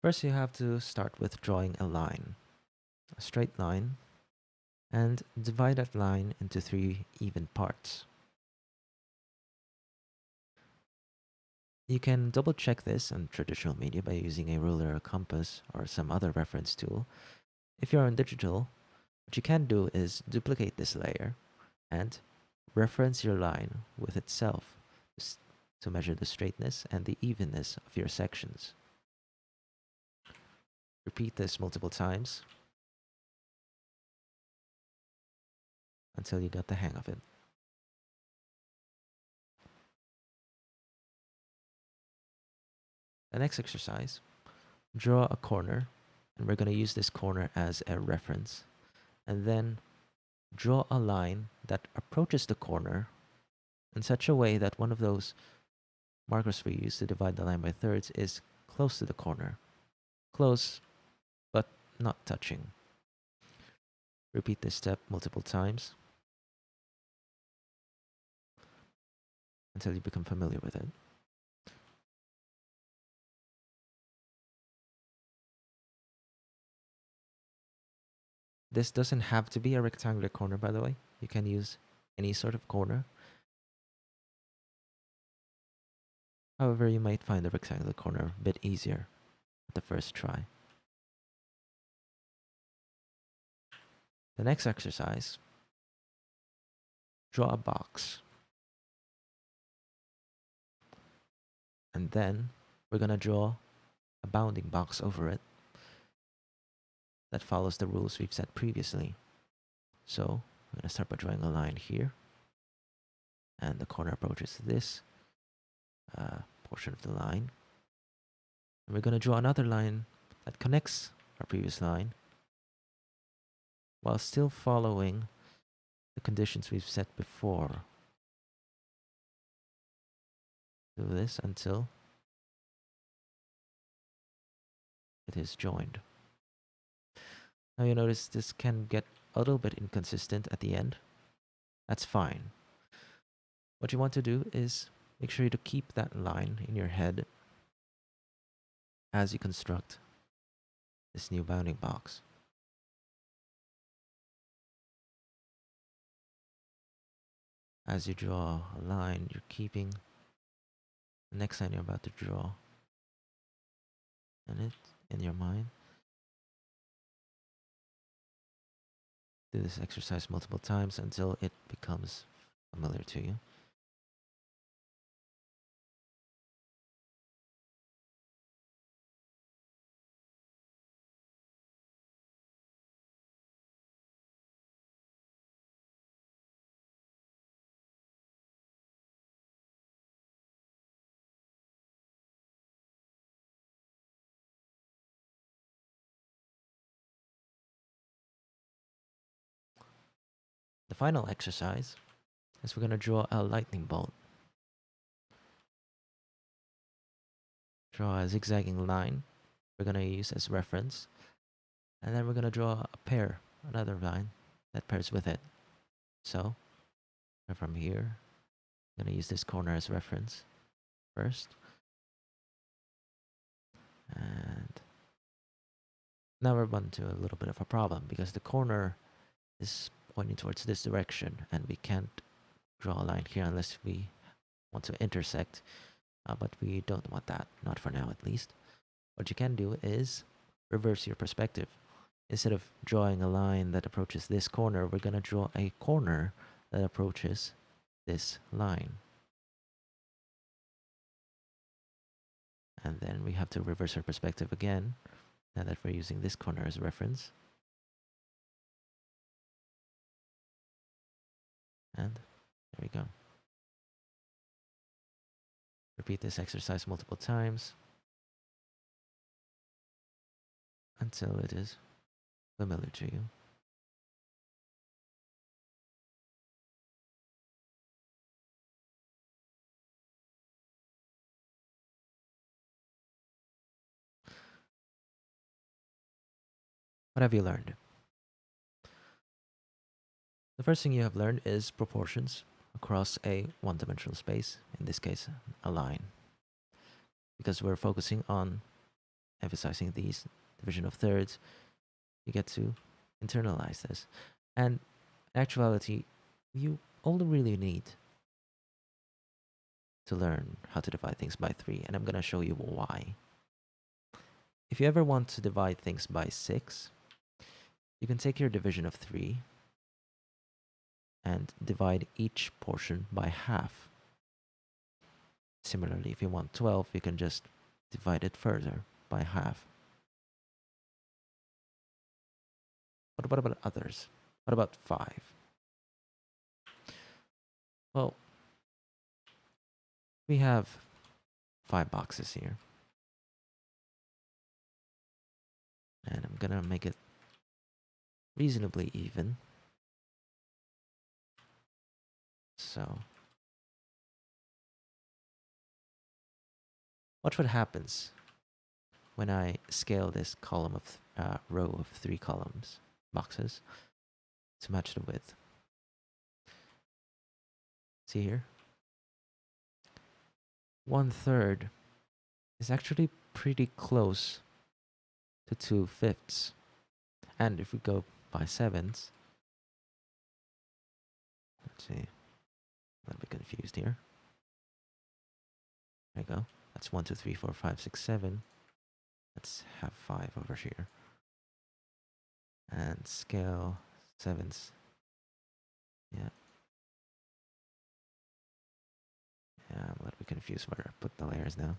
First, you have to start with drawing a line, a straight line, and divide that line into 3 even parts. You can double check this on traditional media by using a ruler or compass or some other reference tool. If you're on digital, what you can do is duplicate this layer and reference your line with itself to measure the straightness and the evenness of your sections. Repeat this multiple times until you got the hang of it. The next exercise, draw a corner, and we're going to use this corner as a reference, and then draw a line that approaches the corner in such a way that one of those markers we use to divide the line by thirds is close to the corner. Close, but not touching. Repeat this step multiple times until you become familiar with it. This doesn't have to be a rectangular corner, by the way. You can use any sort of corner. However, you might find the rectangular corner a bit easier at the first try. The next exercise, draw a box. And then we're going to draw a bounding box over it that follows the rules we've set previously. So I'm going to start by drawing a line here, and the corner approaches this portion of the line. And we're going to draw another line that connects our previous line while still following the conditions we've set before. Do this until it is joined. Now you notice this can get a little bit inconsistent at the end. That's fine. What you want to do is make sure to keep that line in your head as you construct this new bounding box. As you draw a line, you're keeping the next line you're about to draw in your mind. Do this exercise multiple times until it becomes familiar to you. The final exercise is we're going to draw a lightning bolt. Draw a zigzagging line we're going to use as reference, and then we're going to draw another line that pairs with it. So from here, I'm going to use this corner as reference first, and now we're into a little bit of a problem because the corner is pointing towards this direction, and we can't draw a line here unless we want to intersect, but we don't want that, not for now at least. What you can do is reverse your perspective. Instead of drawing a line that approaches this corner, we're going to draw a corner that approaches this line. And then we have to reverse our perspective again, now that we're using this corner as reference. And there we go. Repeat this exercise multiple times until it is familiar to you. What have you learned? The first thing you have learned is proportions across a one-dimensional space, in this case, a line. Because we're focusing on emphasizing these division of thirds, you get to internalize this. And in actuality, you only really need to learn how to divide things by 3, and I'm going to show you why. If you ever want to divide things by 6, you can take your division of 3 and divide each portion by half. Similarly, if you want 12, you can just divide it further by half. But what about others? What about 5? Well, we have 5 boxes here. And I'm gonna make it reasonably even. So, watch what happens when I scale this column of row of 3 columns, boxes, to match the width. See here? 1/3 is actually pretty close to 2/5. And if we go by 7s, let's see, a little bit confused here. There you go. That's 1, 2, 3, 4, 5, 6, 7. Let's have 5 over here. And scale 7s. Yeah. Yeah, I'm a little bit confused where I put the layers now.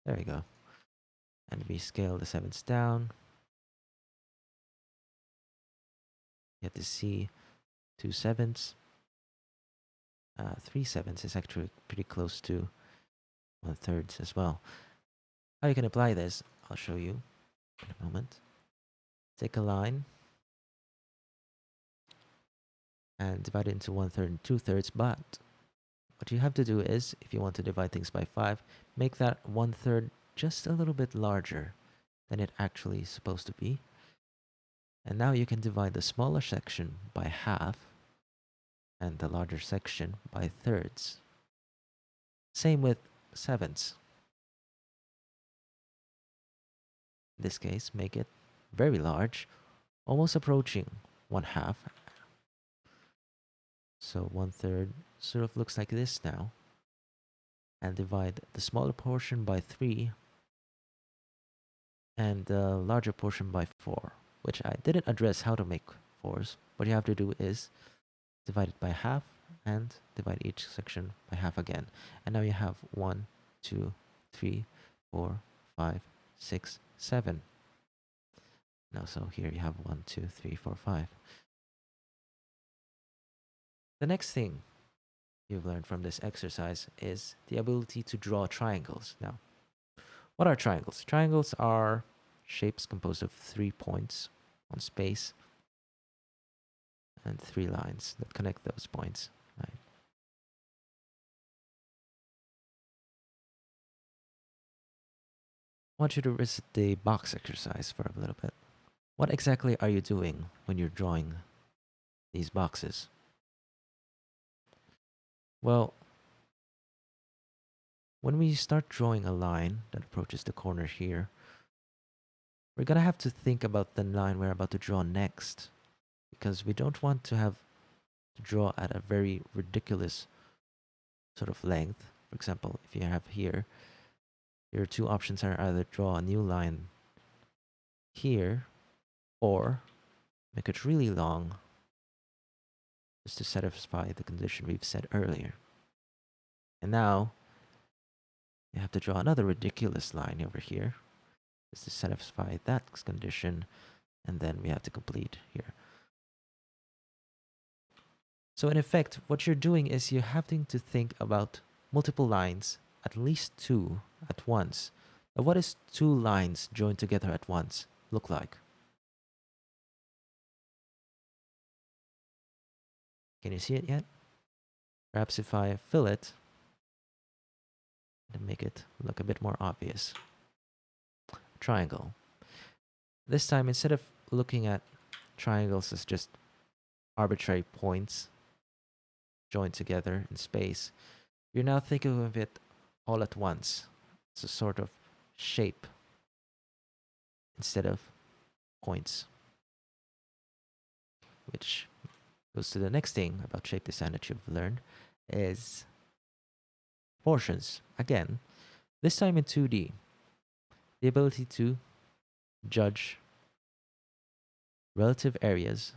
There you go. And we scale the 7s down. You have to see 2 7s. 3 7s is actually pretty close to 1/3 as well. How you can apply this, I'll show you in a moment. Take a line and divide it into 1/3 and 2/3, but what you have to do is, if you want to divide things by 5, make that 1/3 just a little bit larger than it actually is supposed to be. And now you can divide the smaller section by half and the larger section by thirds. Same with 7s. In this case, make it very large, almost approaching 1/2. So 1/3 sort of looks like this now. And divide the smaller portion by 3 and the larger portion by 4, which I didn't address how to make 4s. What you have to do is divide it by half and divide each section by half again. And now you have 1, 2, 3, 4, 5, 6, 7. Now, so here you have 1, 2, 3, 4, 5. The next thing you've learned from this exercise is the ability to draw triangles. Now, what are triangles? Triangles are shapes composed of 3 points on space and 3 lines that connect those points. Right? I want you to visit the box exercise for a little bit. What exactly are you doing when you're drawing these boxes? Well, when we start drawing a line that approaches the corner here, we're gonna have to think about the line we're about to draw next, because we don't want to have to draw at a very ridiculous sort of length. For example, if you have here, your 2 options are either draw a new line here or make it really long just to satisfy the condition we've set earlier. And now you have to draw another ridiculous line over here just to satisfy that condition, and then we have to complete here. So in effect, what you're doing is you're having to think about multiple lines, at least 2 at once. Now, what is 2 lines joined together at once look like? Can you see it yet? Perhaps if I fill it to make it look a bit more obvious. Triangle. This time, instead of looking at triangles as just arbitrary points joined together in space, you're now thinking of it all at once It's a sort of shape instead of points, which goes to the next thing about shape design that you've learned is portions. Again, this time in 2D, the ability to judge relative areas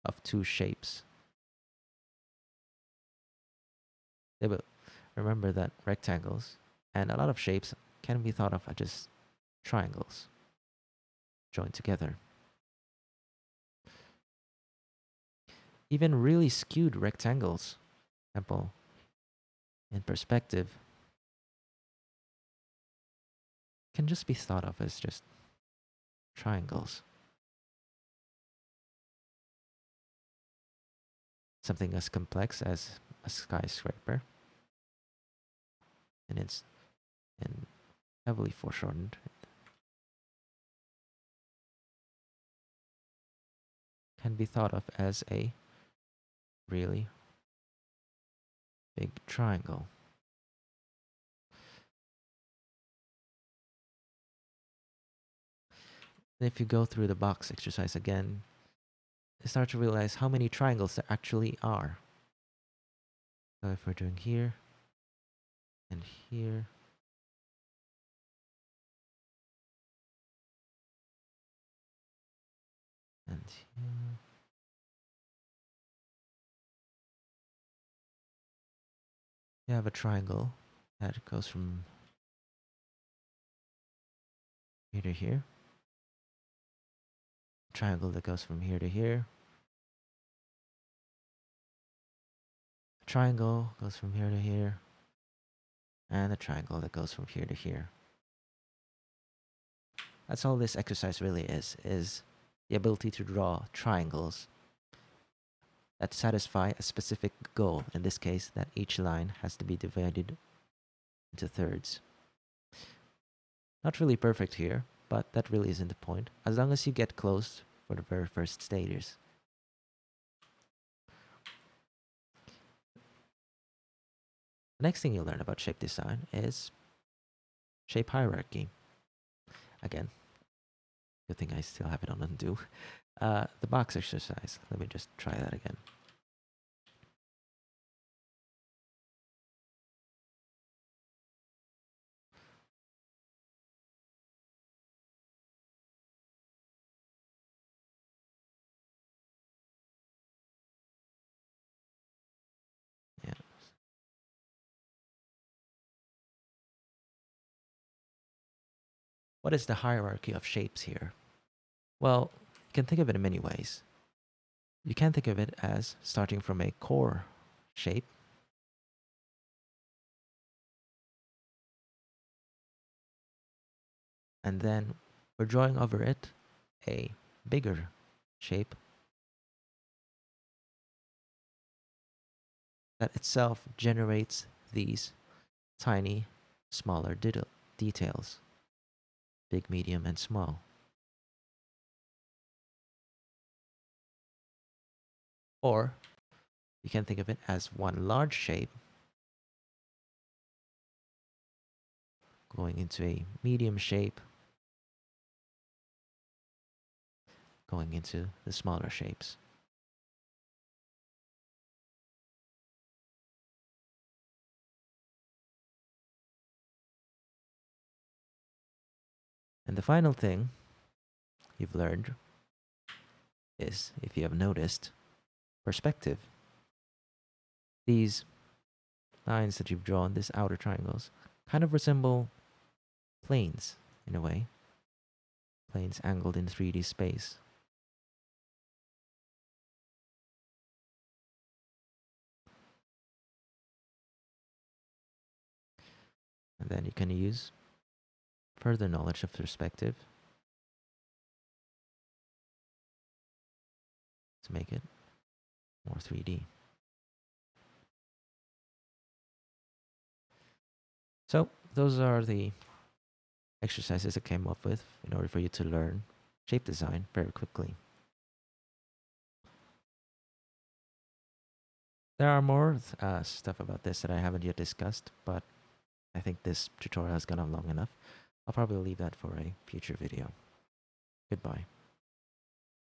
of two shapes. Remember that rectangles and a lot of shapes can be thought of as just triangles joined together. Even really skewed rectangles, for example, in perspective, can just be thought of as just triangles. Something as complex as a skyscraper, and it's heavily foreshortened, can be thought of as a really big triangle. And if you go through the box exercise again, you start to realize how many triangles there actually are. So if we're doing here and here, and here, you have a triangle that goes from here to here, a triangle that goes from here to here, a triangle goes from here to here, and a triangle that goes from here to here. That's all this exercise really is the ability to draw triangles that satisfy a specific goal. In this case, that each line has to be divided into thirds. Not really perfect here, but that really isn't the point, as long as you get close for the very first stages. The next thing you'll learn about shape design is shape hierarchy. Again, good thing I still have it on undo. The box exercise. Let me just try that again. Yeah. What is the hierarchy of shapes here? Well, you can think of it in many ways. You can think of it as starting from a core shape, and then we're drawing over it a bigger shape that itself generates these tiny, smaller details, big, medium, and small. Or you can think of it as one large shape going into a medium shape, going into the smaller shapes. And the final thing you've learned is, if you have noticed, perspective. These lines that you've drawn, these outer triangles, kind of resemble planes in a way. Planes angled in 3D space. And then you can use further knowledge of perspective to make it more 3D. So those are the exercises I came up with in order for you to learn shape design very quickly. There are more stuff about this that I haven't yet discussed, but I think this tutorial has gone on long enough. I'll probably leave that for a future video. Goodbye.